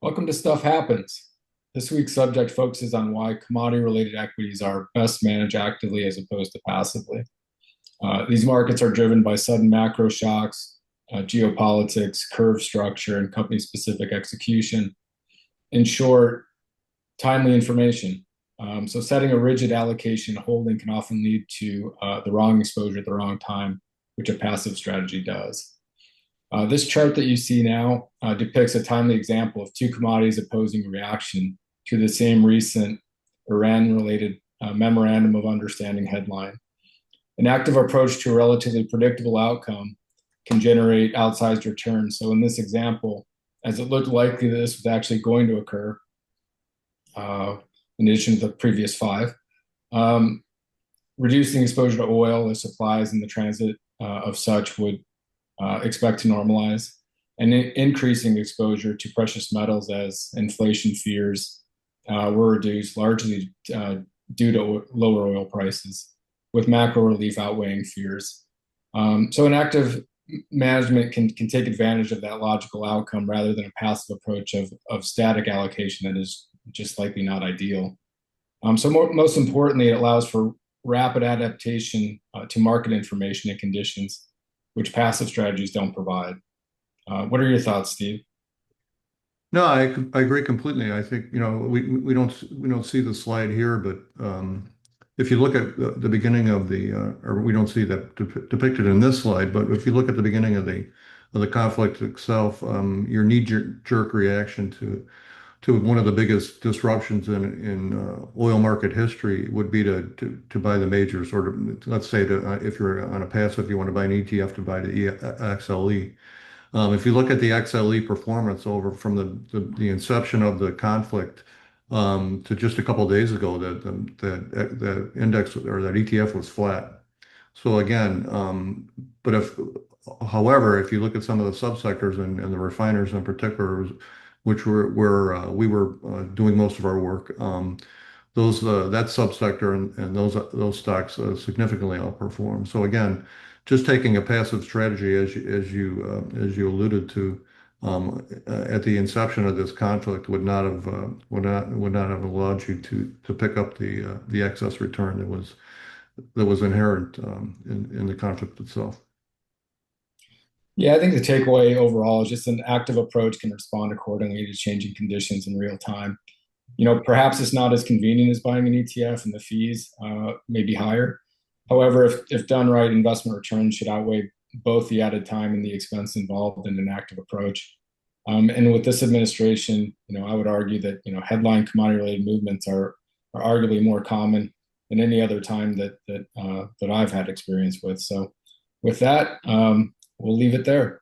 Welcome to Stuff Happens. This week's subject focuses on why commodity-related equities are best managed actively as opposed to passively. These markets are driven by sudden macro shocks, geopolitics, curve structure, and company-specific execution. In short, timely information. So setting a rigid allocation holding can often lead to the wrong exposure at the wrong time, which a passive strategy does. This chart that you see now depicts a timely example of two commodities opposing a reaction to the same recent Iran-related memorandum of understanding headline. An active approach to a relatively predictable outcome can generate outsized returns. So in this example, as it looked likely that this was actually going to occur, in addition to the previous five, reducing exposure to oil as supplies in the transit of such would expect to normalize, and increasing exposure to precious metals as inflation fears were reduced, largely due to lower oil prices, with macro relief outweighing fears. So an active management can take advantage of that logical outcome rather than a passive approach of static allocation that is just likely not ideal. Most importantly, it allows for rapid adaptation to market information and conditions, which passive strategies don't provide. What are your thoughts, Steve? No, I agree completely. I think, we don't see the slide here, but if you look at the beginning of or we don't see that depicted in this slide, but if you look at the beginning of the conflict itself, your knee-jerk reaction to one of the biggest disruptions in oil market history would be to buy the major sort of, let's say, if you're on a passive, you want to buy an ETF, to buy the XLE. If you look at the XLE performance over from the inception of the conflict to just a couple of days ago, that index or that ETF was flat. So again, however, if you look at some of the subsectors and the refiners in particular, which we were doing most of our work, that subsector and those stocks significantly outperform. So again, just taking a passive strategy, as you alluded to, at the inception of this conflict would not have allowed you to pick up the excess return that was inherent in the conflict itself. Yeah, I think the takeaway overall is just an active approach can respond accordingly to changing conditions in real time. Perhaps it's not as convenient as buying an ETF, and the fees may be higher. However, if done right, investment returns should outweigh both the added time and the expense involved in an active approach. And with this administration, I would argue that headline commodity-related movements are arguably more common than any other time that I've had experience with. So, with that, we'll leave it there.